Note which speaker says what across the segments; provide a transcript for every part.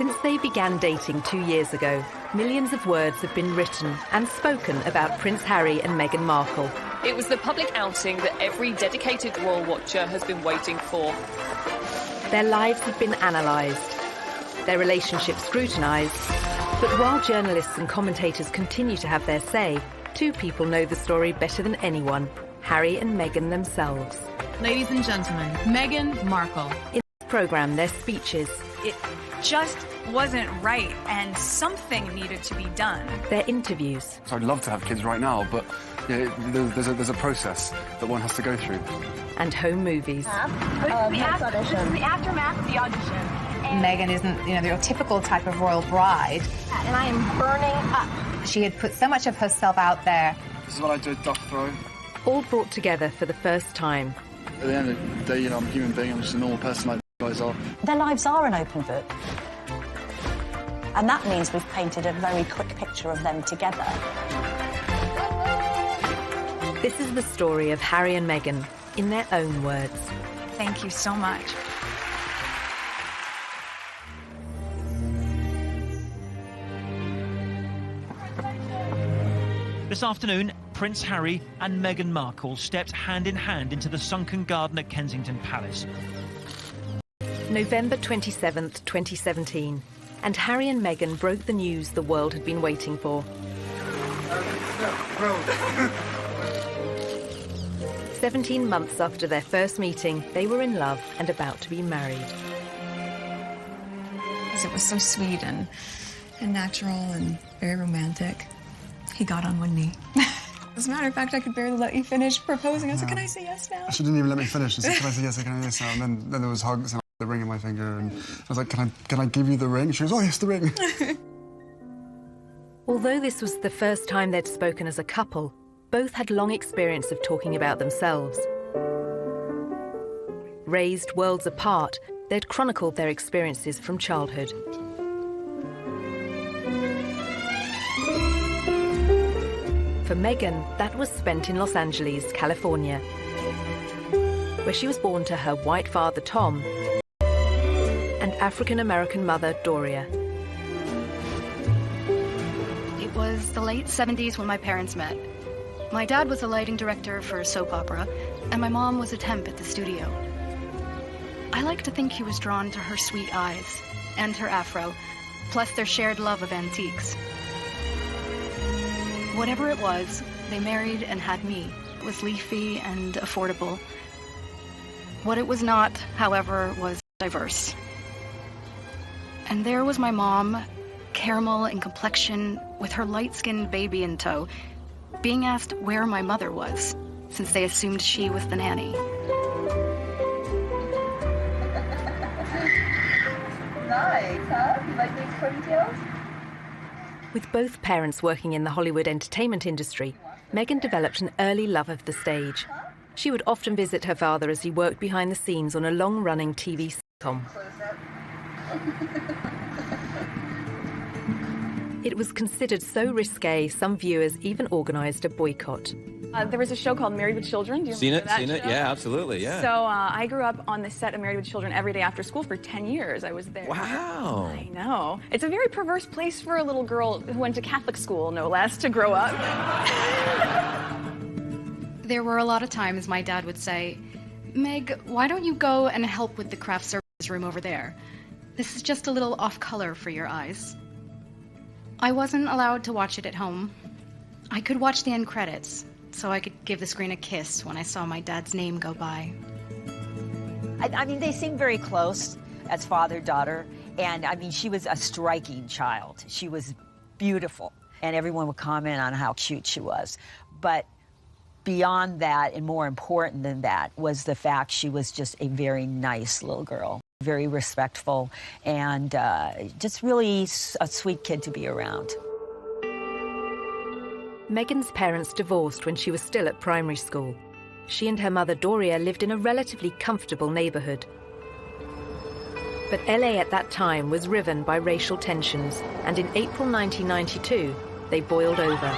Speaker 1: Since they began dating 2 years ago, millions of words have been written and spoken about Prince Harry and Meghan Markle.
Speaker 2: It was the public outing that every dedicated royal watcher has been waiting for.
Speaker 1: Their lives have been analysed, their relationship scrutinised. But while journalists and commentators continue to have their say, two people know the story better than anyone: Harry and Meghan themselves.
Speaker 3: Ladies and gentlemen, Meghan Markle.
Speaker 1: In this programme, their speeches.
Speaker 4: It just wasn't right, and something needed to be done.
Speaker 1: Their interviews.
Speaker 5: So I'd love to have kids right now, but yeah, there's a process that one has to go through.
Speaker 1: And home movies.
Speaker 6: This is the aftermath of the audition.
Speaker 7: Meghan isn't, your typical type of royal bride.
Speaker 6: And I am burning up.
Speaker 7: She had put so much of herself out there.
Speaker 5: This is what I do, duck throw.
Speaker 1: All brought together for the first time.
Speaker 5: At the end of the day, I'm a human being. I'm just a normal person like you guys are.
Speaker 8: Their lives are an open book. And that means we've painted a very quick picture of them together.
Speaker 1: This is the story of Harry and Meghan, in their own words.
Speaker 4: Thank you so much.
Speaker 9: This afternoon, Prince Harry and Meghan Markle stepped hand in hand into the sunken garden at Kensington Palace.
Speaker 1: November 27th, 2017, and Harry and Meghan broke the news the world had been waiting for. 17 months after their first meeting, they were in love and about to be married.
Speaker 10: It was so sweet and natural and very romantic. He got on one knee. As a matter of fact, I could barely let you finish proposing. I was like, can I say yes now?
Speaker 5: She didn't even let me finish. She said, can I say yes, can I say yes now? And then there was hugs and the ring in my finger. And I was like, can I give you the ring? She goes, oh, yes, the ring.
Speaker 1: Although this was the first time they'd spoken as a couple, both had long experience of talking about themselves. Raised worlds apart, they'd chronicled their experiences from childhood. For Meghan, that was spent in Los Angeles, California, where she was born to her white father, Tom, and African-American mother, Doria.
Speaker 11: It was the late 70s when my parents met. My dad was a lighting director for a soap opera, and my mom was a temp at the studio. I like to think he was drawn to her sweet eyes and her afro, plus their shared love of antiques. Whatever it was, they married and had me. It was leafy and affordable. What it was not, however, was diverse. And there was my mom, caramel in complexion, with her light-skinned baby in tow, being asked where my mother was, since they assumed she was the nanny.
Speaker 6: Nice, huh? You like these ponytails?
Speaker 1: With both parents working in the Hollywood entertainment industry, Meghan developed an early love of the stage. She would often visit her father as he worked behind the scenes on a long-running TV sitcom. It was considered so risque, some viewers even organised a boycott.
Speaker 12: There was a show called Married with Children. Do you remember that show?
Speaker 13: Seen it, yeah, absolutely, yeah.
Speaker 12: So I grew up on the set of Married with Children every day after school for 10 years. I was there.
Speaker 13: Wow.
Speaker 12: I know. It's a very perverse place for a little girl who went to Catholic school, no less, to grow up.
Speaker 11: There were a lot of times my dad would say, Meg, why don't you go and help with the craft services room over there? This is just a little off-color for your eyes. I wasn't allowed to watch it at home. I could watch the end credits, so I could give the screen a kiss when I saw my dad's name go by.
Speaker 8: I mean, they seem very close as father-daughter, and I mean, she was a striking child. She was beautiful, and everyone would comment on how cute she was. But beyond that, and more important than that, was the fact she was just a very nice little girl. Very respectful, and just really a sweet kid to be around.
Speaker 1: Meghan's parents divorced when she was still at primary school. She and her mother Doria lived in a relatively comfortable neighbourhood. But LA at that time was riven by racial tensions, and in April 1992, they boiled over.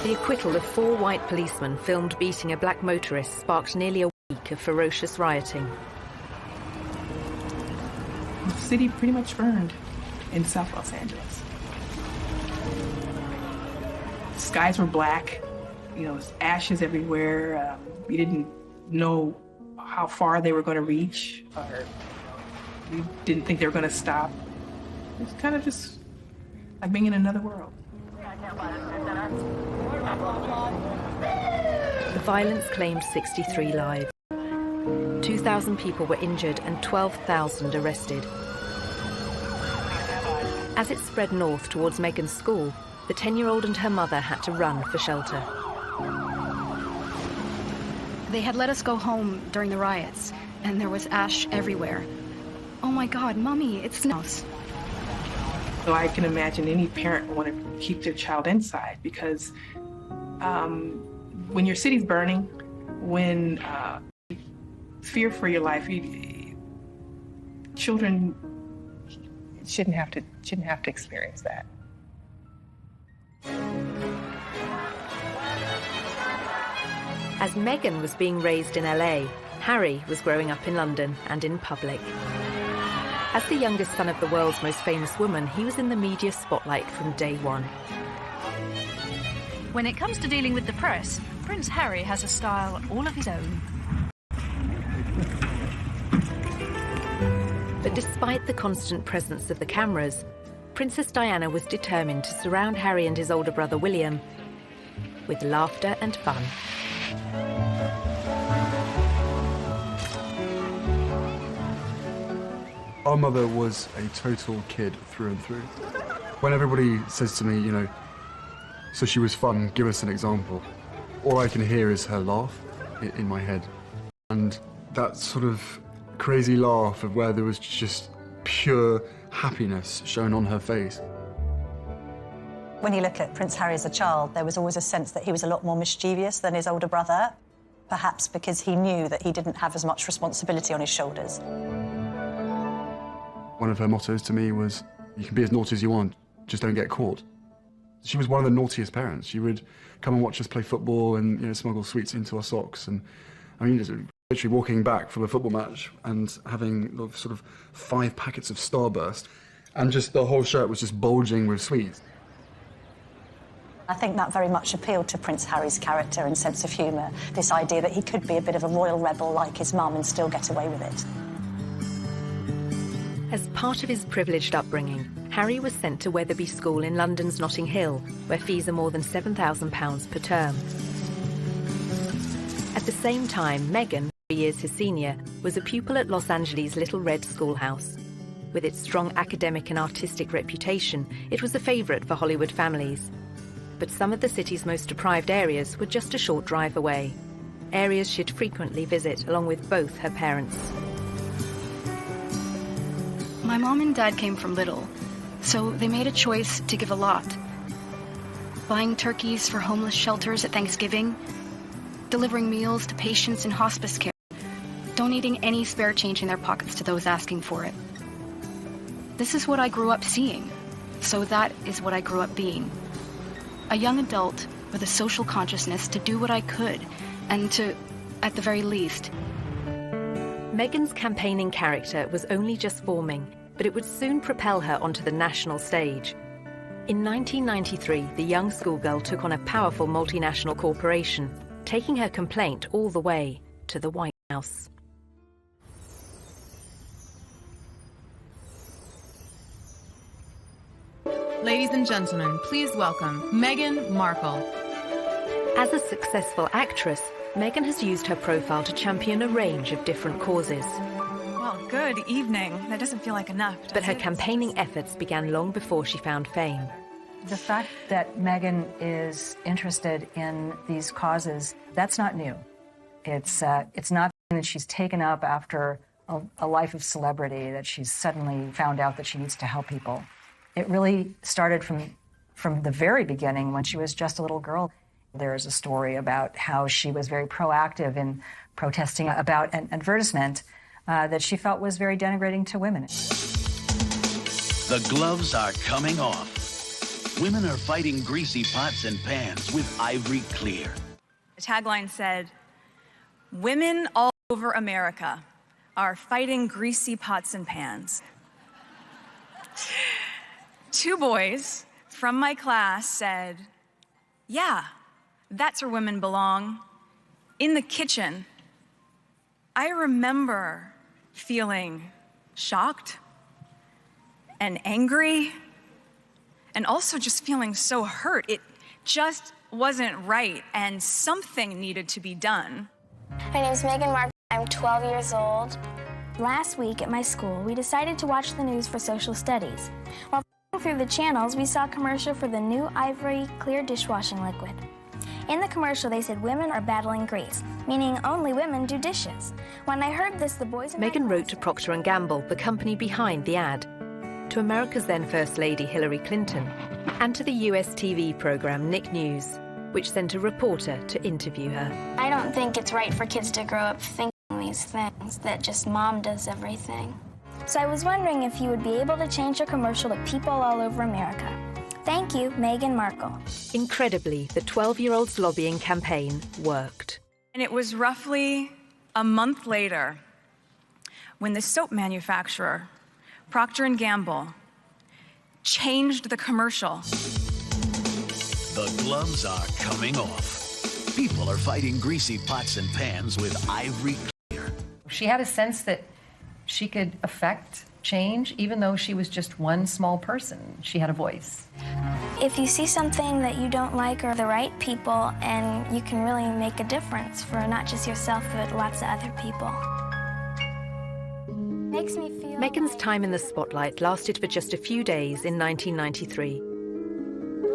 Speaker 1: The acquittal of 4 white policemen filmed beating a black motorist sparked nearly a week of ferocious rioting.
Speaker 13: The city pretty much burned in South Los Angeles. Skies were black, ashes everywhere. We didn't know how far they were going to reach, or we didn't think they were going to stop. It was kind of just like being in another world.
Speaker 1: The violence claimed 63 lives. 2,000 people were injured and 12,000 arrested. As it spread north towards Megan's school, the 10-year-old and her mother had to run for shelter.
Speaker 11: They had let us go home during the riots, and there was ash everywhere. Oh my God, Mommy, it's snows.
Speaker 13: So I can imagine any parent would want to keep their child inside, because when your city's burning, when fear for your life, children shouldn't have to experience that.
Speaker 1: As Meghan was being raised in LA, Harry was growing up in London and in public. As the youngest son of the world's most famous woman, he was in the media spotlight from day one.
Speaker 4: When it comes to dealing with the press, Prince Harry has a style all of his own.
Speaker 1: But despite the constant presence of the cameras, Princess Diana was determined to surround Harry and his older brother William with laughter and fun.
Speaker 5: Our mother was a total kid through and through. When everybody says to me, so she was fun, give us an example, all I can hear is her laugh in my head. And that sort of crazy laugh of where there was just pure happiness shown on her face.
Speaker 14: When you look at Prince Harry as a child, there was always a sense that he was a lot more mischievous than his older brother, perhaps because he knew that he didn't have as much responsibility on his shoulders.
Speaker 5: One of her mottos to me was, you can be as naughty as you want, just don't get caught. She was one of the naughtiest parents. She would come and watch us play football and smuggle sweets into our socks. And I mean, literally walking back from a football match and having sort of 5 packets of Starburst, and just the whole shirt was just bulging with sweets.
Speaker 14: I think that very much appealed to Prince Harry's character and sense of humour, this idea that he could be a bit of a royal rebel like his mum and still get away with it.
Speaker 1: As part of his privileged upbringing, Harry was sent to Wetherby School in London's Notting Hill, where fees are more than £7,000 per term. At the same time, Meghan, 3 years his senior, was a pupil at Los Angeles' Little Red Schoolhouse. With its strong academic and artistic reputation, it was a favourite for Hollywood families. But some of the city's most deprived areas were just a short drive away. Areas she'd frequently visit, along with both her parents.
Speaker 11: My mom and dad came from little, so they made a choice to give a lot. Buying turkeys for homeless shelters at Thanksgiving, delivering meals to patients in hospice care, donating any spare change in their pockets to those asking for it. This is what I grew up seeing, so that is what I grew up being. A young adult with a social consciousness to do what I could, and to, at the very least.
Speaker 1: Meghan's campaigning character was only just forming, but it would soon propel her onto the national stage. In 1993, the young schoolgirl took on a powerful multinational corporation, taking her complaint all the way to the White House.
Speaker 3: Ladies and gentlemen, please welcome Meghan Markle.
Speaker 1: As a successful actress, Meghan has used her profile to champion a range of different causes.
Speaker 4: Well, good evening. That doesn't feel like enough.
Speaker 1: But her campaigning efforts began long before she found fame.
Speaker 15: The fact that Meghan is interested in these causes, that's not new. It's not that she's taken up after a life of celebrity, that she's suddenly found out that she needs to help people. It really started from the very beginning when she was just a little girl. There is a story about how she was very proactive in protesting about an advertisement that she felt was very denigrating to women.
Speaker 16: The gloves are coming off. Women are fighting greasy pots and pans with Ivory Clear.
Speaker 4: The tagline said, "Women all over America are fighting greasy pots and pans 2 boys from my class said, "Yeah, that's where women belong, in the kitchen." I remember feeling shocked and angry and also just feeling so hurt. It just wasn't right, and something needed to be done.
Speaker 17: My name's Megan Mark. I'm 12 years old. Last week at my school, we decided to watch the news for social studies. While through the channels, we saw a commercial for the new Ivory clear dishwashing liquid. In the commercial, they said women are battling grease, meaning only women do dishes. When I heard this, the boys...
Speaker 1: Megan wrote to Procter & Gamble, the company behind the ad, to America's then First Lady Hillary Clinton, and to the US TV program Nick News, which sent a reporter to interview her.
Speaker 17: I don't think it's right for kids to grow up thinking these things, that just mom does everything. So I was wondering if you would be able to change your commercial to people all over America. Thank you, Meghan Markle.
Speaker 1: Incredibly, the 12-year-old's lobbying campaign worked.
Speaker 4: And it was roughly a month later when the soap manufacturer, Procter & Gamble, changed the commercial.
Speaker 16: The gloves are coming off. People are fighting greasy pots and pans with Ivory Clear.
Speaker 15: She had a sense that she could affect change, even though she was just one small person. She had a voice.
Speaker 17: If you see something that you don't like or the right people, and you can really make a difference for not just yourself, but lots of other people. Makes me feel...
Speaker 1: Meghan's time in the spotlight lasted for just a few days in 1993.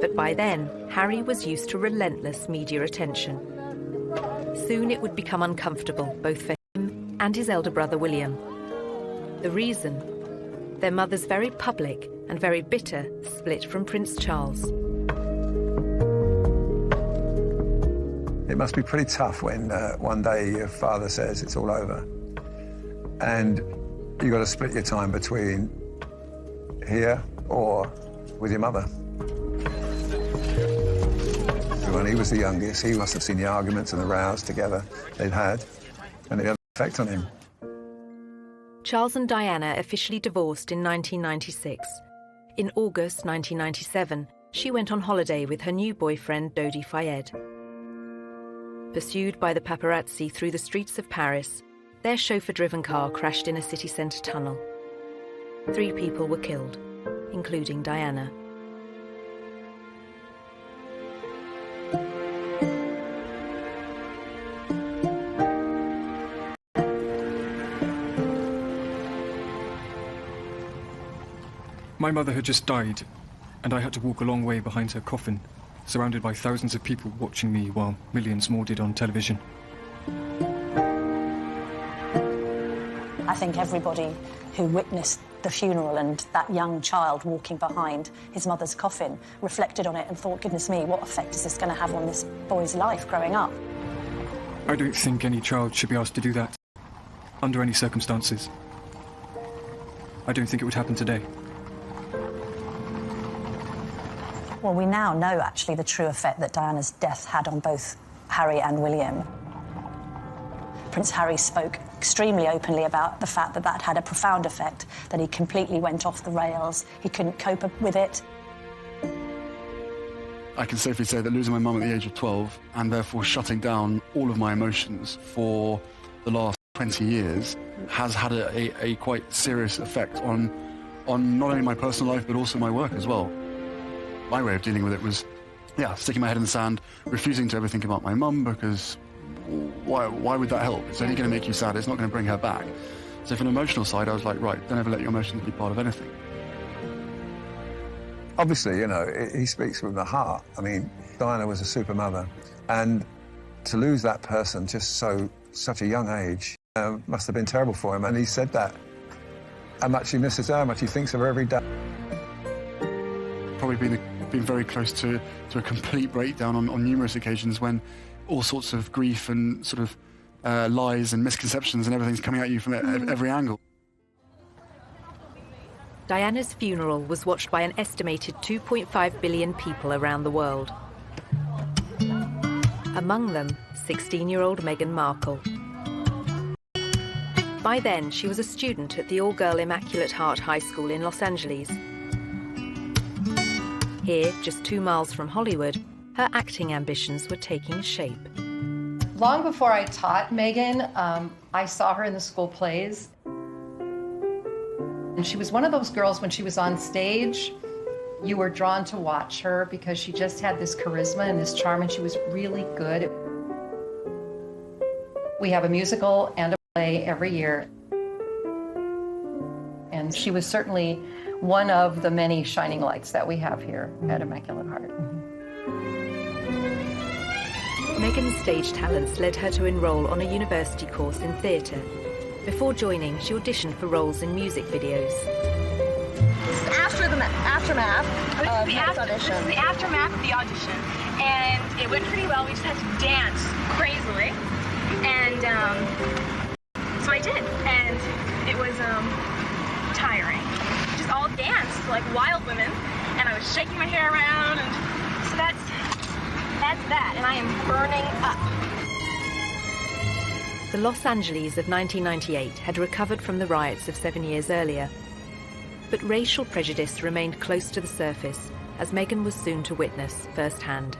Speaker 1: But by then, Harry was used to relentless media attention. Soon it would become uncomfortable, both for him and his elder brother William. The reason? Their mother's very public and very bitter split from Prince Charles.
Speaker 18: It must be pretty tough when one day your father says it's all over. And you've got to split your time between here or with your mother. When he was the youngest, he must have seen the arguments and the rows together they'd had, and it had an effect on him.
Speaker 1: Charles and Diana officially divorced in 1996. In August 1997, she went on holiday with her new boyfriend, Dodi Fayed. Pursued by the paparazzi through the streets of Paris, their chauffeur-driven car crashed in a city centre tunnel. 3 people were killed, including Diana.
Speaker 19: My mother had just died, and I had to walk a long way behind her coffin, surrounded by thousands of people watching me while millions more did on television.
Speaker 14: I think everybody who witnessed the funeral and that young child walking behind his mother's coffin reflected on it and thought, goodness me, what effect is this going to have on this boy's life growing up?
Speaker 19: I don't think any child should be asked to do that, under any circumstances. I don't think it would happen today.
Speaker 14: Well, we now know, actually, the true effect that Diana's death had on both Harry and William. Prince Harry spoke extremely openly about the fact that that had a profound effect, that he completely went off the rails, he couldn't cope with it.
Speaker 5: I can safely say that losing my mum at the age of 12, and therefore shutting down all of my emotions for the last 20 years, has had a quite serious effect on not only my personal life, but also my work as well. My way of dealing with it was, sticking my head in the sand, refusing to ever think about my mum, because why would that help? It's only going to make you sad, it's not going to bring her back. So from an emotional side, I was like, right, don't ever let your emotions be part of anything.
Speaker 18: Obviously, you know, he speaks from the heart. I mean, Diana was a super mother, and to lose that person just such a young age must have been terrible for him. And he said that, how much he misses her, how much he thinks of her every day.
Speaker 5: Probably been very close to a complete breakdown on numerous occasions, when all sorts of grief and sort of lies and misconceptions and everything's coming at you from every angle.
Speaker 1: Diana's funeral was watched by an estimated 2.5 billion people around the world. Among them, 16-year-old Meghan Markle. By then, she was a student at the all-girl Immaculate Heart High School in Los Angeles. Here, just 2 miles from Hollywood, her acting ambitions were taking shape.
Speaker 7: Long before I taught Megan, I saw her in the school plays. And she was one of those girls, when she was on stage, you were drawn to watch her because she just had this charisma and this charm, and she was really good. We have a musical and a play every year. And she was certainly one of the many shining lights that we have here at Immaculate Heart.
Speaker 1: Megan's stage talents led her to enroll on a university course in theatre. Before joining, she auditioned for roles in music videos.
Speaker 6: This is after the aftermath of the audition.
Speaker 20: This is the aftermath of the audition, and it went pretty well. We just had to dance crazily, and so I did, and it was tiring. Just all danced like wild women, and I was shaking my hair around, and so that's that, and I am burning up.
Speaker 1: The Los Angeles of 1998 had recovered from the riots of 7 years earlier. But racial prejudice remained close to the surface, as Megan was soon to witness firsthand.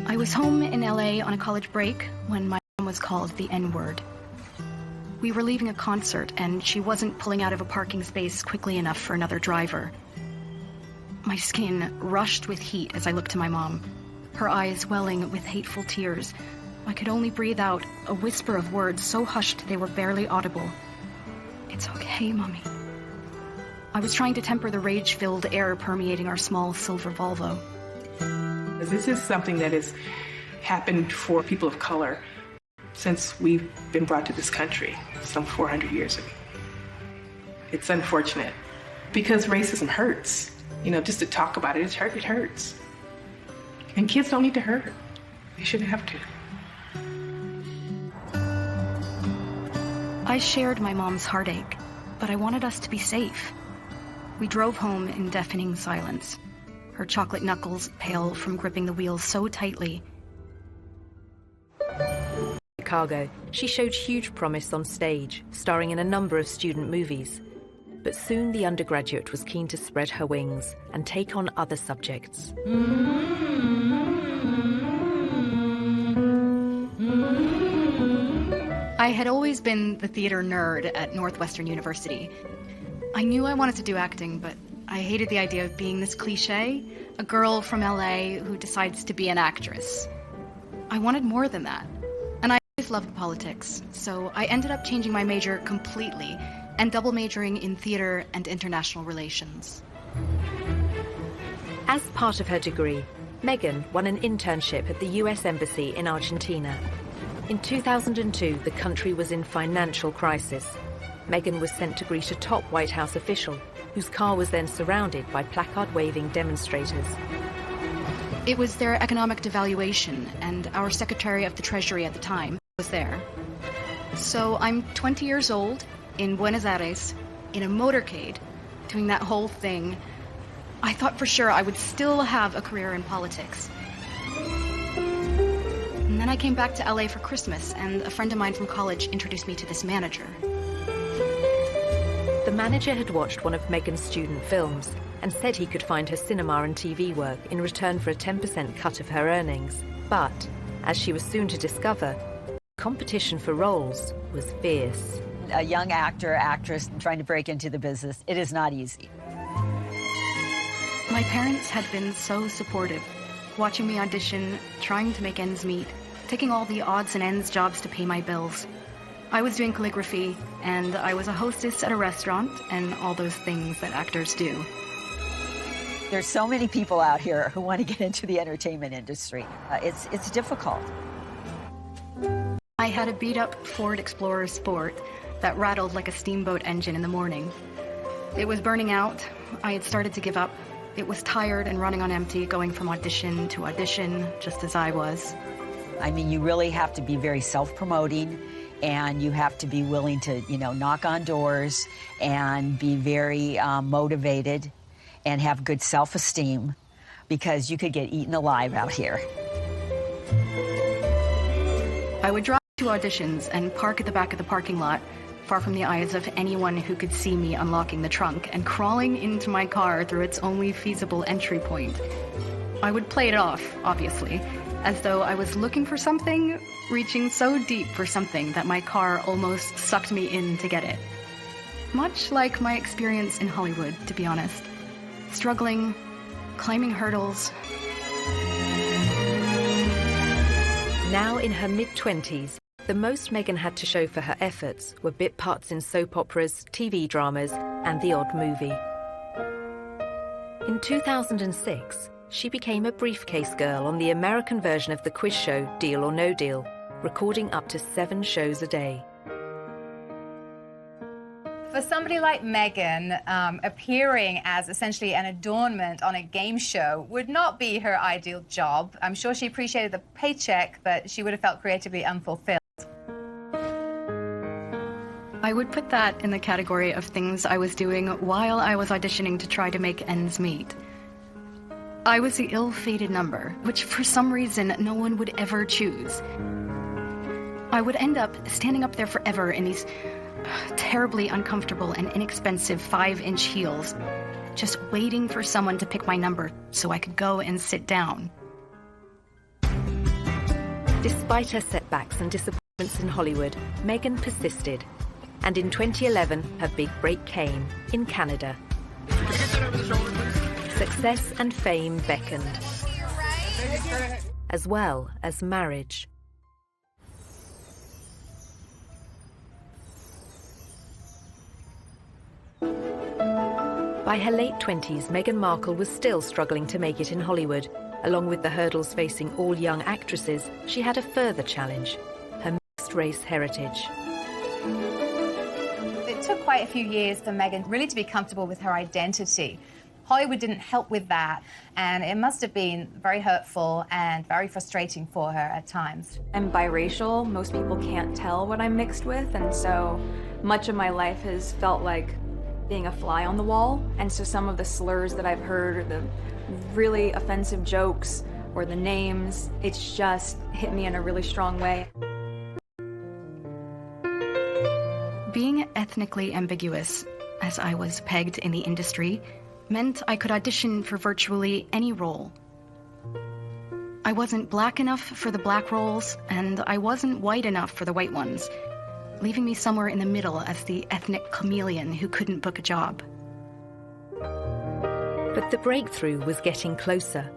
Speaker 11: I was home in LA on a college break when my mom was called the N-word. We were leaving a concert, and she wasn't pulling out of a parking space quickly enough for another driver. My skin rushed with heat as I looked to my mom, her eyes welling with hateful tears. I could only breathe out a whisper of words so hushed they were barely audible. "It's okay, Mommy." I was trying to temper the rage-filled air permeating our small silver Volvo.
Speaker 13: This is something that has happened for people of color since we've been brought to this country some 400 years ago. It's unfortunate because racism hurts. You know, just to talk about it, it hurts. And kids don't need to hurt. They shouldn't have to.
Speaker 11: I shared my mom's heartache, but I wanted us to be safe. We drove home in deafening silence, her chocolate knuckles pale from gripping the wheels so tightly.
Speaker 1: Chicago, she showed huge promise on stage, starring in a number of student movies. But soon the undergraduate was keen to spread her wings and take on other subjects.
Speaker 11: I had always been the theater nerd at Northwestern University. I knew I wanted to do acting, but I hated the idea of being this cliché, a girl from LA who decides to be an actress. I wanted more than that, and I always loved politics, so I ended up changing my major completely and double majoring in theater and international relations.
Speaker 1: As part of her degree, Megan won an internship at the US Embassy in Argentina. In 2002, the country was in financial crisis. Megan was sent to greet a top White House official, whose car was then surrounded by placard-waving demonstrators.
Speaker 11: It was their economic devaluation, and our Secretary of the Treasury at the time was there. So I'm 20 years old, in Buenos Aires, in a motorcade, doing that whole thing. I thought for sure I would still have a career in politics. And then I came back to LA for Christmas, and a friend of mine from college introduced me to this manager.
Speaker 1: The manager had watched one of Megan's student films and said he could find her cinema and TV work in return for a 10% cut of her earnings. But, as she was soon to discover, competition for roles was fierce.
Speaker 8: A young actor, actress trying to break into the business, it is not easy.
Speaker 11: My parents had been so supportive, watching me audition, trying to make ends meet, taking all the odds and ends jobs to pay my bills. I was doing calligraphy, and I was a hostess at a restaurant, and all those things that actors do.
Speaker 8: There's so many people out here who want to get into the entertainment industry. It's difficult.
Speaker 11: I had a beat-up Ford Explorer Sport that rattled like a steamboat engine in the morning. It was burning out. I had started to give up. It was tired and running on empty, going from audition to audition, just as I was.
Speaker 8: I mean, you really have to be very self-promoting, and you have to be willing to, knock on doors and be very motivated and have good self-esteem, because you could get eaten alive out here.
Speaker 11: I would drive to auditions and park at the back of the parking lot, far from the eyes of anyone who could see me unlocking the trunk and crawling into my car through its only feasible entry point. I would play it off, obviously, as though I was looking for something, reaching so deep for something that my car almost sucked me in to get it. Much like my experience in Hollywood, to be honest. Struggling, climbing hurdles.
Speaker 1: Now in her mid-20s, the most Meghan had to show for her efforts were bit parts in soap operas, TV dramas, and the odd movie. In 2006, she became a briefcase girl on the American version of the quiz show Deal or No Deal, recording up to 7 shows a day.
Speaker 21: For somebody like Meghan, appearing as essentially an adornment on a game show would not be her ideal job. I'm sure she appreciated the paycheck, but she would have felt creatively unfulfilled.
Speaker 11: I would put that in the category of things I was doing while I was auditioning to try to make ends meet. I was the ill-fated number, which for some reason no one would ever choose. I would end up standing up there forever in these terribly uncomfortable and inexpensive 5-inch heels, just waiting for someone to pick my number so I could go and sit down.
Speaker 1: Despite her setbacks and disappointments in Hollywood, Meghan persisted. And in 2011, her big break came in Canada. Success and fame beckoned, as well as marriage. By her late 20s, Meghan Markle was still struggling to make it in Hollywood. Along with the hurdles facing all young actresses, she had a further challenge: her mixed-race heritage.
Speaker 21: It took quite a few years for Meghan really to be comfortable with her identity. Hollywood didn't help with that, and it must have been very hurtful and very frustrating for her at times.
Speaker 12: I'm biracial. Most people can't tell what I'm mixed with, and so much of my life has felt like being a fly on the wall. And so some of the slurs that I've heard, or the really offensive jokes, or the names, it's just hit me in a really strong way.
Speaker 11: Being ethnically ambiguous, as I was pegged in the industry, meant I could audition for virtually any role. I wasn't black enough for the black roles, and I wasn't white enough for the white ones, leaving me somewhere in the middle as the ethnic chameleon who couldn't book a job.
Speaker 1: But the breakthrough was getting closer.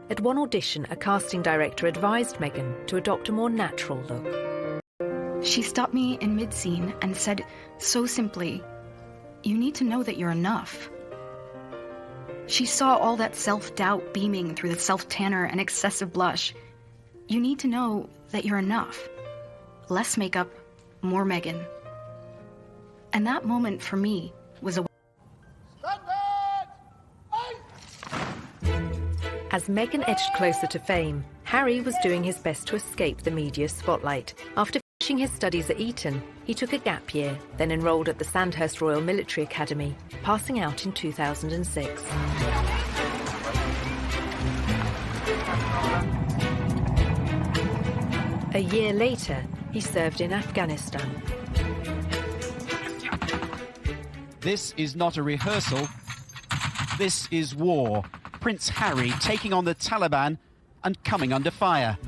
Speaker 1: At one audition, a casting director advised Meghan to adopt a more natural look.
Speaker 11: She stopped me in mid-scene and said so simply, "You need to know that you're enough." She saw all that self-doubt beaming through the self-tanner and excessive blush. You need to know that you're enough. Less makeup, more Meghan. And that moment for me was a...
Speaker 1: As Meghan edged closer to fame, Harry was doing his best to escape the media spotlight. After finishing his studies at Eton, he took a gap year, then enrolled at the Sandhurst Royal Military Academy, passing out in 2006. A year later, he served in Afghanistan.
Speaker 22: This is not a rehearsal. This is war. Prince Harry taking on the Taliban and coming under fire.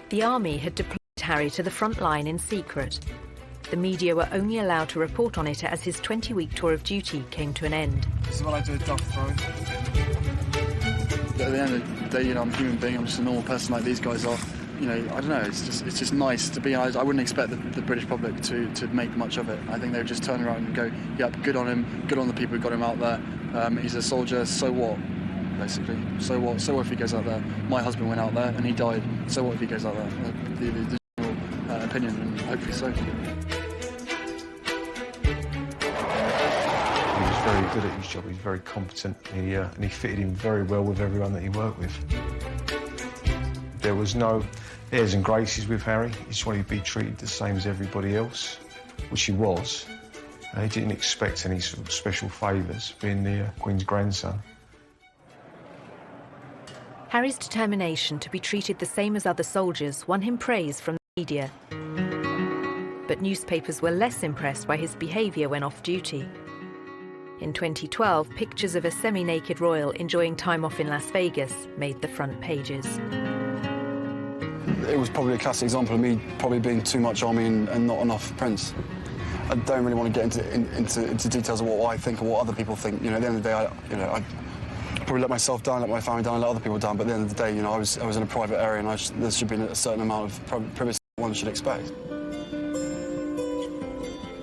Speaker 1: The army had deployed Harry to the front line in secret. The media were only allowed to report on it as his 20-week tour of duty came to an end.
Speaker 5: This is what I do at dog throwing. At the end of the day, you know, I'm a human being. I'm just a normal person like these guys are. You know, I don't know. It's just nice to be. I wouldn't expect the British public to make much of it. I think they would just turn around and go, "Yep, good on him. Good on the people who got him out there. He's a soldier. So what? Basically, so what? So what if he goes out there? My husband went out there and he died. So what if he goes out there?" The general opinion, and hopefully so.
Speaker 18: He was very good at his job. He was very competent. And he fitted in very well with everyone that he worked with. There was no airs and graces with Harry. He just wanted to be treated the same as everybody else, which he was. He didn't expect any sort of special favours, being the Queen's grandson.
Speaker 1: Harry's determination to be treated the same as other soldiers won him praise from the media. but newspapers were less impressed by his behaviour when off duty. In 2012, pictures of a semi-naked royal enjoying time off in Las Vegas made the front pages.
Speaker 2: It was probably a classic example of me probably being too much army and not enough Prince. I don't really want to get into details of what I think or what other people think. You know, at the end of the day, I probably let myself down, let my family down, let other people down. But at the end of the day, you know, I was in a private area, and there should be a certain amount of privacy one should expect.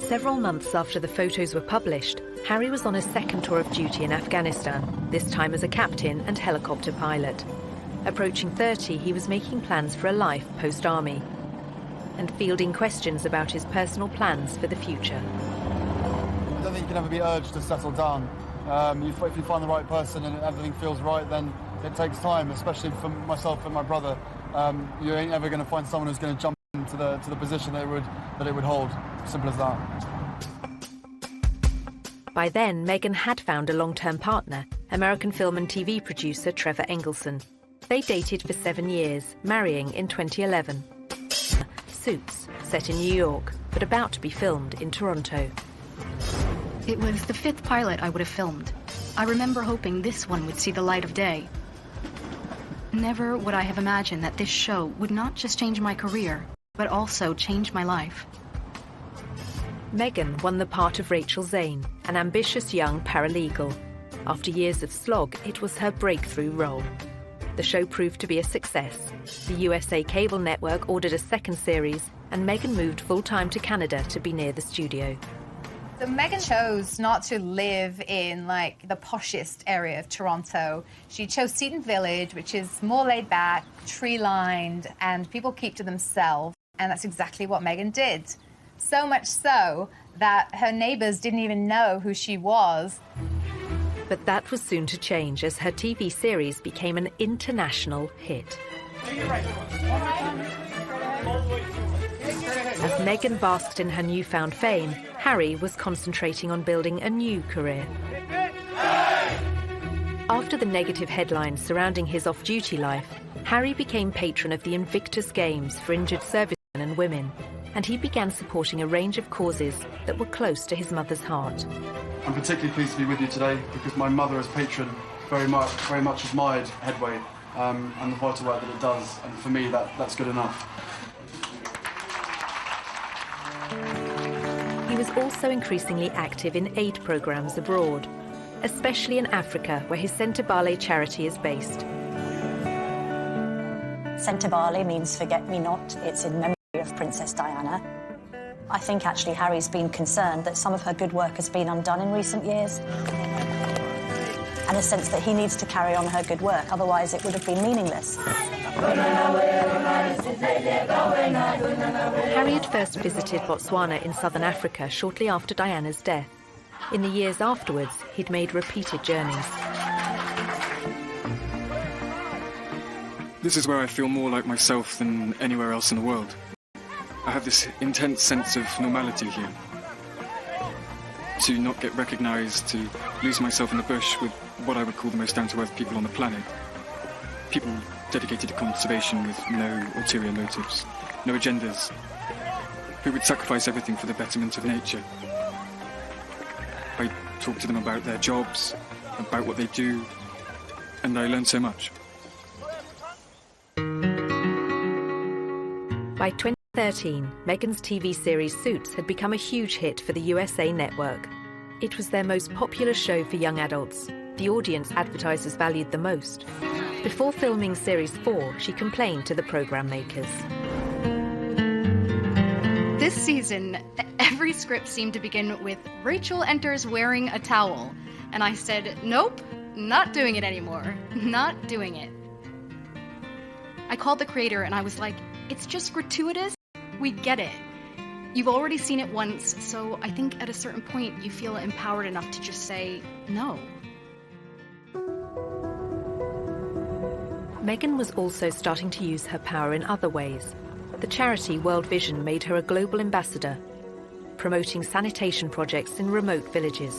Speaker 1: Several months after the photos were published, Harry was on a second tour of duty in Afghanistan, this time as a captain and helicopter pilot. Approaching 30, he was making plans for a life post-army and fielding questions about his personal plans for the future.
Speaker 9: I don't think you can ever be urged to settle down. If you find the right person and everything feels right, then it takes time, especially for myself and my brother. You ain't ever going to find someone who's going to jump into the position that it would hold. Simple as that.
Speaker 1: By then, Meghan had found a long-term partner, American film and TV producer Trevor Engelson. They dated for 7 years, marrying in 2011. Suits, set in New York, but about to be filmed in Toronto.
Speaker 11: It was the 5th pilot I would have filmed. I remember hoping this one would see the light of day. Never would I have imagined that this show would not just change my career, but also change my life.
Speaker 1: Meghan won the part of Rachel Zane, an ambitious young paralegal. After years of slog, it was her breakthrough role. The show proved to be a success. The USA cable network ordered a second series, and Meghan moved full-time to Canada to be near the studio.
Speaker 21: So Meghan chose not to live in, like, the poshest area of Toronto. She chose Seton Village, which is more laid back, tree-lined, and people keep to themselves. And that's exactly what Meghan did. So much so that her neighbours didn't even know who she was.
Speaker 1: But that was soon to change as her TV series became an international hit. As Meghan basked in her newfound fame, Harry was concentrating on building a new career. After the negative headlines surrounding his off-duty life, Harry became patron of the Invictus Games for injured servicemen and women, and he began supporting a range of causes that were close to his mother's heart.
Speaker 5: I'm particularly pleased to be with you today because my mother as patron very much admired Headway and the vital work that it does, and for me that's good enough.
Speaker 1: He was also increasingly active in aid programs abroad, especially in Africa, where his Sentebale charity is based.
Speaker 14: Sentebale means forget-me-not. It's in memory of Princess Diana. I think actually Harry's been concerned that some of her good work has been undone in recent years. And a sense that he needs to carry on her good work, otherwise it would have been meaningless.
Speaker 1: Harry had first visited Botswana in southern Africa shortly after Diana's death. In the years afterwards, he'd made repeated journeys.
Speaker 19: This is where I feel more like myself than anywhere else in the world. I have this intense sense of normality here. To not get recognised, to lose myself in the bush with what I would call the most down-to-earth people on the planet. People dedicated to conservation with no ulterior motives, no agendas, who would sacrifice everything for the betterment of nature. I talk to them about their jobs, about what they do, and I learn so much.
Speaker 1: By 2013, Meghan's TV series Suits had become a huge hit for the USA network. It was their most popular show for young adults, the audience advertisers valued the most. Before filming Series 4, she complained to the program makers.
Speaker 11: This season, every script seemed to begin with Rachel enters wearing a towel. And I said, nope, not doing it anymore. Not doing it. I called the creator and I was like, it's just gratuitous. We get it. You've already seen it once, so I think at a certain point you feel empowered enough to just say no.
Speaker 1: Meghan was also starting to use her power in other ways. The charity World Vision made her a global ambassador, promoting sanitation projects in remote villages.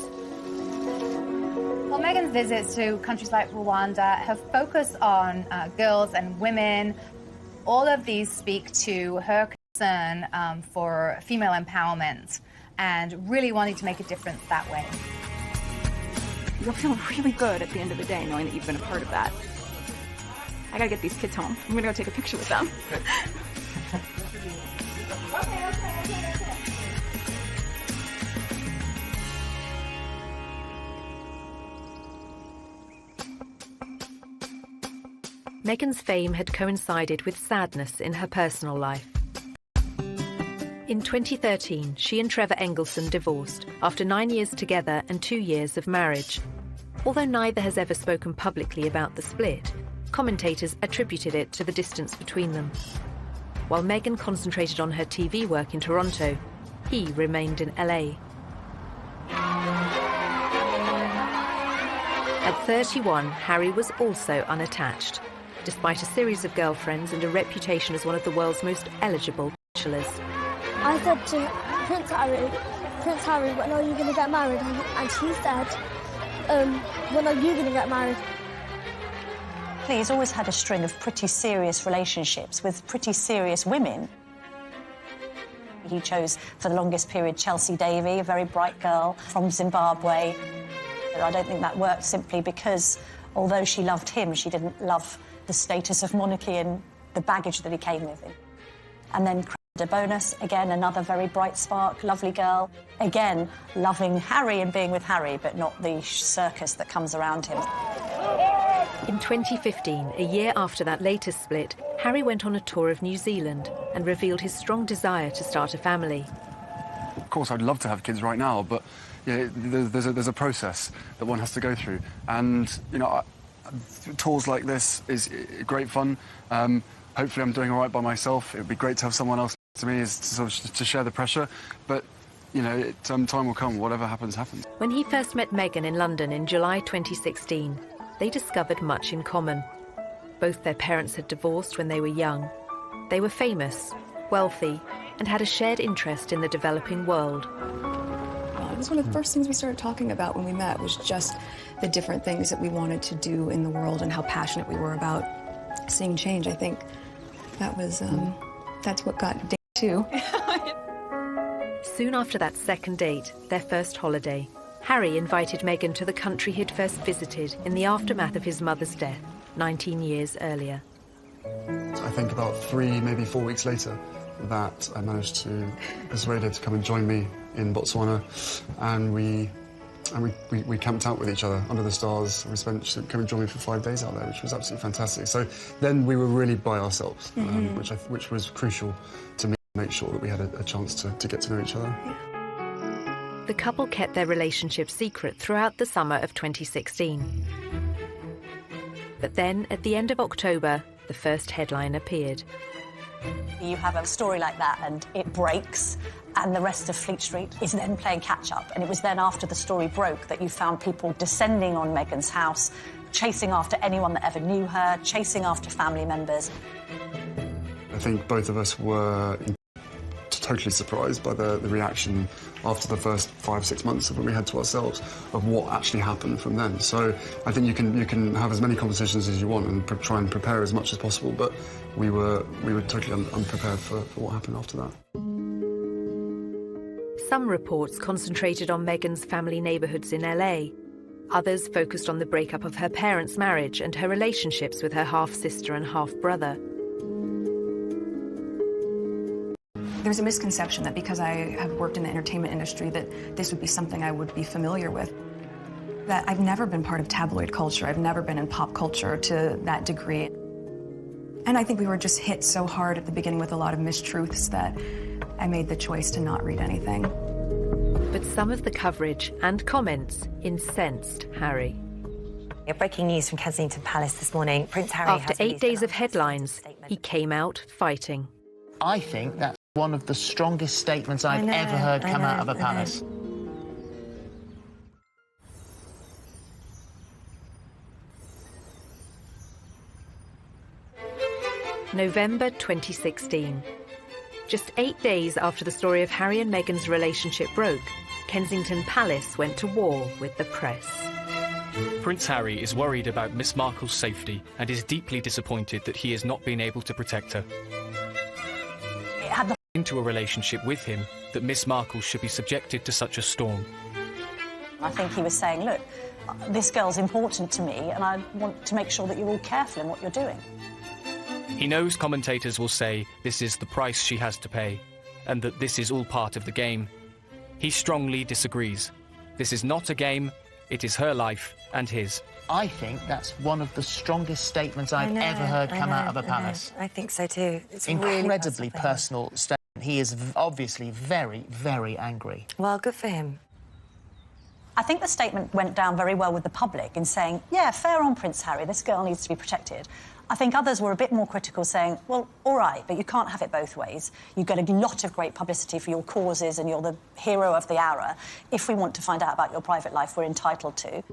Speaker 21: Well, Meghan's visits to countries like Rwanda have focused on girls and women. All of these speak to her concern for female empowerment and really wanting to make a difference that way.
Speaker 12: You'll feel really good at the end of the day knowing that you've been a part of that. I gotta get these kids home. I'm gonna go take a picture with them.
Speaker 1: Meghan's fame had coincided with sadness in her personal life. In 2013, she and Trevor Engelson divorced after 9 years together and 2 years of marriage. Although neither has ever spoken publicly about the split, commentators attributed it to the distance between them. While Meghan concentrated on her TV work in Toronto, he remained in LA. At 31, Harry was also unattached, despite a series of girlfriends and a reputation as one of the world's most eligible bachelors.
Speaker 17: I said to Prince Harry, when are you going to get married? And he said, when are you going to get married?
Speaker 14: He's always had a string of pretty serious relationships with pretty serious women. He chose, for the longest period, Chelsea Davy, a very bright girl from Zimbabwe. I don't think that worked simply because, although she loved him, she didn't love the status of monarchy and the baggage that he came with him. And then Debonis, again, another very bright spark, lovely girl. Again, loving Harry and being with Harry, but not the circus that comes around him.
Speaker 1: In 2015, a year after that latest split, Harry went on a tour of New Zealand and revealed his strong desire to start a family.
Speaker 2: Of course, I'd love to have kids right now, but yeah, there's a process that one has to go through. And, you know, tours like this is great fun. Hopefully I'm doing all right by myself. It would be great to have someone else to me to share the pressure. But, you know, time will come. Whatever happens, happens.
Speaker 1: When he first met Meghan in London in July 2016, they discovered much in common. Both their parents had divorced when they were young. They were famous, wealthy, and had a shared interest in the developing world.
Speaker 3: It was one of the first things we started talking about when we met, was just the different things that we wanted to do in the world and how passionate we were about seeing change. I think that was, that's what got day two.
Speaker 1: Soon after that second date, their first holiday, Harry invited Meghan to the country he'd first visited in the aftermath of his mother's death 19 years earlier.
Speaker 5: I think about 3, maybe 4 weeks later, that I managed to persuade her to come and join me in Botswana, and we camped out with each other under the stars. She came and joined me for 5 days out there, which was absolutely fantastic. So then we were really by ourselves, which was crucial to me, to make sure that we had a chance to get to know each other.
Speaker 1: The couple kept their relationship secret throughout the summer of 2016. But then, at the end of October, the first headline appeared.
Speaker 14: You have a story like that and it breaks, and the rest of Fleet Street is then playing catch-up. And it was then after the story broke that you found people descending on Meghan's house, chasing after anyone that ever knew her, chasing after family members.
Speaker 5: I think both of us were totally surprised by the reaction after the first 5-6 months of when we had to ourselves of what actually happened from then. So I think you can have as many conversations as you want and try and prepare as much as possible, but we were totally unprepared for what happened after that.
Speaker 1: Some reports concentrated on Meghan's family neighbourhoods in LA. Others focused on the breakup of her parents' marriage and her relationships with her half-sister and half-brother.
Speaker 3: There's a misconception that because I have worked in the entertainment industry that this would be something I would be familiar with. That I've never been part of tabloid culture. I've never been in pop culture to that degree. And I think we were just hit so hard at the beginning with a lot of mistruths that I made the choice to not read anything.
Speaker 1: But some of the coverage and comments incensed Harry.
Speaker 10: Breaking news from Kensington Palace this morning. Prince Harry
Speaker 1: After 8 days of headlines, he came out fighting.
Speaker 23: I think that's one of the strongest statements I've ever heard come out of a palace.
Speaker 1: November 2016. Just 8 days after the story of Harry and Meghan's relationship broke, Kensington Palace went to war with the press.
Speaker 24: Prince Harry is worried about Miss Markle's safety and is deeply disappointed that he has not been able to protect her.
Speaker 14: It had the
Speaker 24: into a relationship with him that Miss Markle should be subjected to such a storm.
Speaker 14: I think he was saying, look, this girl's important to me and I want to make sure that you're all careful in what you're doing.
Speaker 24: He knows commentators will say this is the price she has to pay and that this is all part of the game. He strongly disagrees. This is not a game, it is her life and his.
Speaker 23: I think that's one of the strongest statements I've ever heard come out of a palace.
Speaker 10: I think so too. It's
Speaker 23: incredibly
Speaker 10: really
Speaker 23: personal statement. He is obviously very, very angry.
Speaker 10: Well, good for him.
Speaker 14: I think the statement went down very well with the public in saying, yeah, fair on Prince Harry, this girl needs to be protected. I think others were a bit more critical, saying, well, all right, but you can't have it both ways. You get a lot of great publicity for your causes and you're the hero of the hour. If we want to find out about your private life, we're entitled to.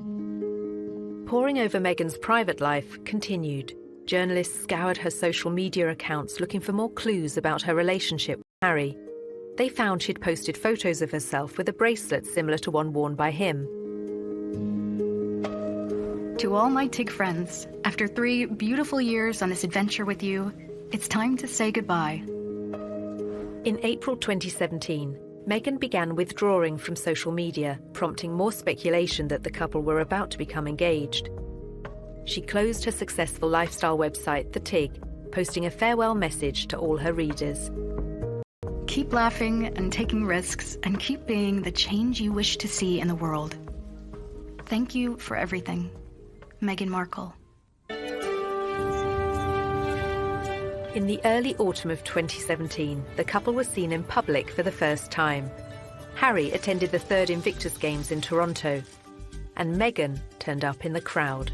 Speaker 1: Poring over Meghan's private life continued. Journalists scoured her social media accounts looking for more clues about her relationship with Harry. They found she'd posted photos of herself with a bracelet similar to one worn by him.
Speaker 11: To all my TIG friends, after 3 beautiful years on this adventure with you, it's time to say goodbye.
Speaker 1: In April 2017, Meghan began withdrawing from social media, prompting more speculation that the couple were about to become engaged. She closed her successful lifestyle website, The TIG, posting a farewell message to all her readers.
Speaker 11: Keep laughing and taking risks, and keep being the change you wish to see in the world. Thank you for everything, Meghan Markle.
Speaker 1: In the early autumn of 2017, the couple was seen in public for the first time. Harry attended the 3rd Invictus Games in Toronto, and Meghan turned up in the crowd.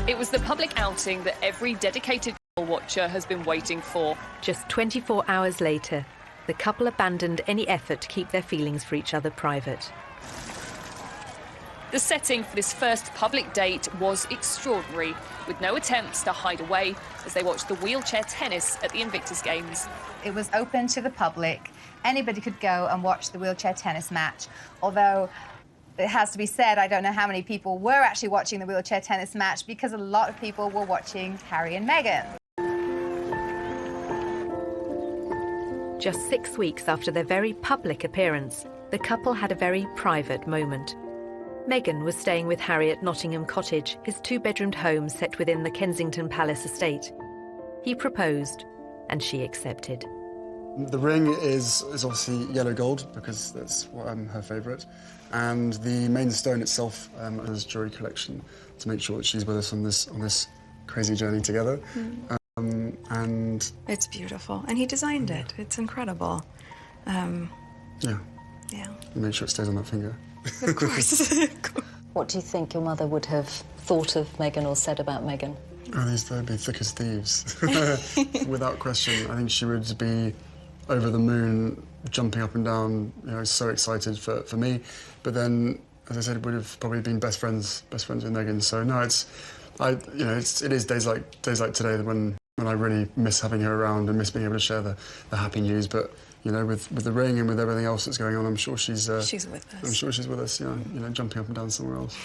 Speaker 4: It was the public outing that every dedicated watcher has been waiting for.
Speaker 1: Just 24 hours later, the couple abandoned any effort to keep their feelings for each other private.
Speaker 4: The setting for this first public date was extraordinary, with no attempts to hide away as they watched the wheelchair tennis at the Invictus Games.
Speaker 21: It was open to the public. Anybody could go and watch the wheelchair tennis match, although it has to be said, I don't know how many people were actually watching the wheelchair tennis match because a lot of people were watching Harry and Meghan.
Speaker 1: Just 6 weeks after their very public appearance, the couple had a very private moment. Meghan was staying with Harry at Nottingham Cottage, his 2-bedroomed home set within the Kensington Palace estate. He proposed, and she accepted.
Speaker 2: The ring is obviously yellow gold, because that's her favourite. And the main stone itself is jewellery collection, to make sure that she's with us on this crazy journey together. And
Speaker 3: it's beautiful, and he designed it. It's incredible.
Speaker 2: Yeah. Make sure it stays on that finger.
Speaker 3: Of course.
Speaker 7: What do you think your mother would have thought of Meghan or said about Meghan?
Speaker 2: Oh, they'd be thick as thieves, without question. I think she would be over the moon, jumping up and down, so excited for me. But then, as I said, would have probably been best friends with Meghan. So no, it is days like today when I really miss having her around and miss being able to share the happy news. But with the ring and with everything else that's going on, I'm sure she's with us. I'm sure she's with us. Jumping up and down somewhere else.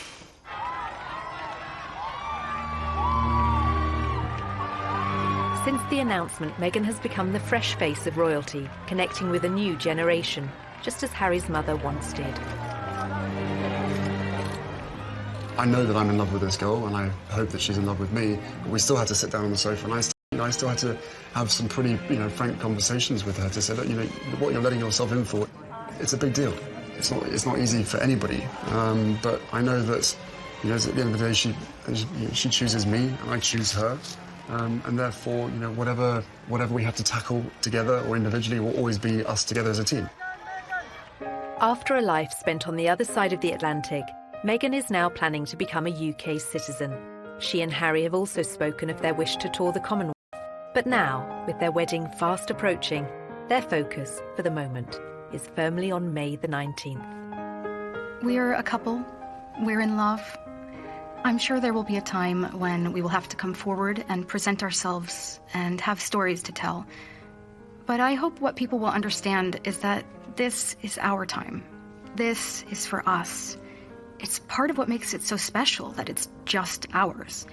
Speaker 1: Since the announcement, Meghan has become the fresh face of royalty, connecting with a new generation, just as Harry's mother once did.
Speaker 2: I know that I'm in love with this girl, and I hope that she's in love with me, but we still had to sit down on the sofa, and I still had to have some pretty, frank conversations with her to say that, what you're letting yourself in for, it's a big deal. It's not easy for anybody, but I know that, at the end of the day, she chooses me, and I choose her. And therefore, whatever we have to tackle together or individually will always be us together as a team.
Speaker 1: After a life spent on the other side of the Atlantic, Meghan is now planning to become a UK citizen. She and Harry have also spoken of their wish to tour the Commonwealth. But now, with their wedding fast approaching, their focus, for the moment, is firmly on May the 19th.
Speaker 11: We're a couple. We're in love. I'm sure there will be a time when we will have to come forward and present ourselves and have stories to tell. But I hope what people will understand is that this is our time. This is for us. It's part of what makes it so special that it's just ours.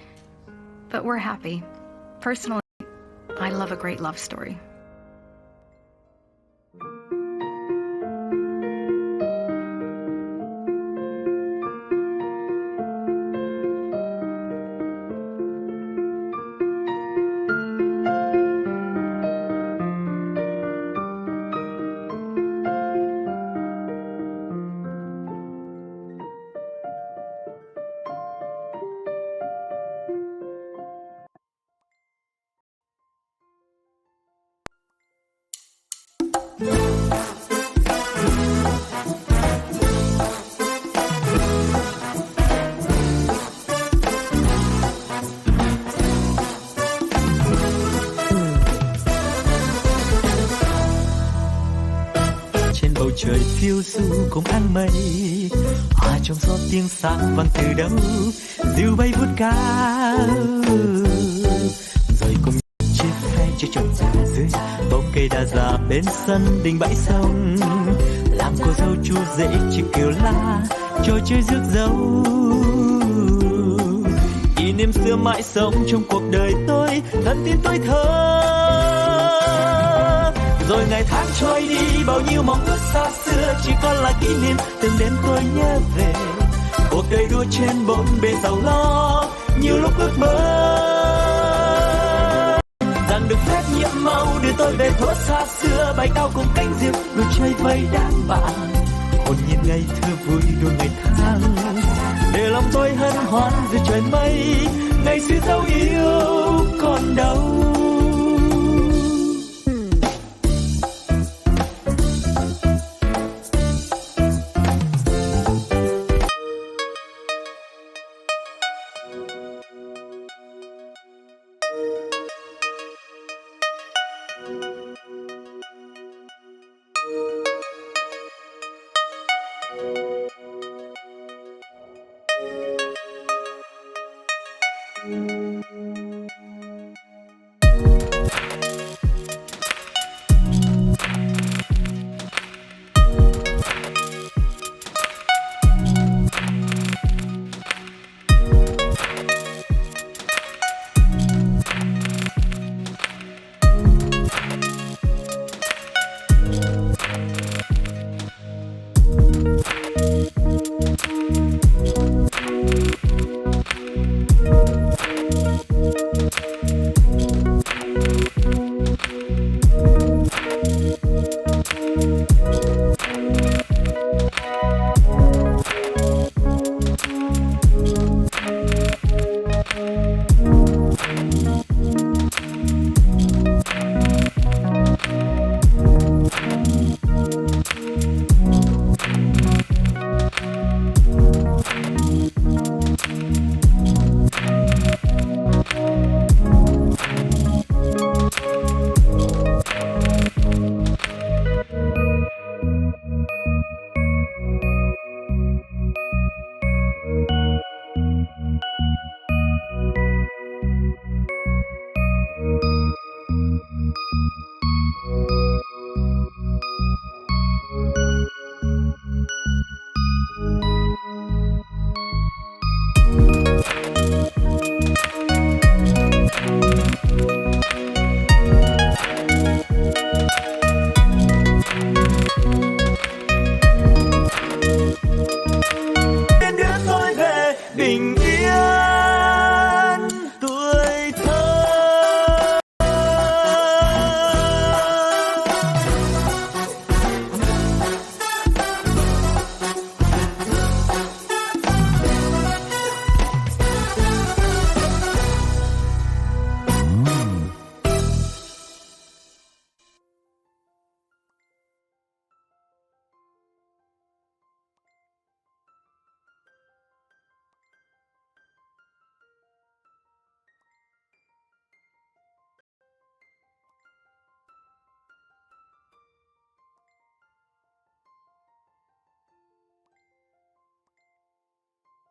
Speaker 11: But we're happy. Personally, I love a great love story.
Speaker 6: Trời phiêu du cùng áng mây, hòa trong gió tiếng sáng vang từ đâu, diều bay vút cao, rồi cùng chiếc xe chơi trộm già dưới bóng cây đa già bên sân đình bãi sông, làm cô dâu chú rể chiếc kiều la, trò chơi rước dâu. Kỷ niệm xưa mãi sống trong cuộc đời tôi, thân tin tôi thơ. Rồi ngày tháng trôi đi, bao nhiêu mong ước xa xưa chỉ còn là kỷ niệm từng đêm tôi nhớ về. Cuộc đời đua trên bốn bề giàu lo, nhiều lúc ước mơ rằng được phép nhiệm màu đưa tôi về thuở xa xưa, bay cao cùng cánh diều đua chơi với đám bạn, hồn nhiên ngày thơ vui đua ngày tháng, để lòng tôi hân hoan dưới trời mây. Ngày xưa dấu yêu còn đâu.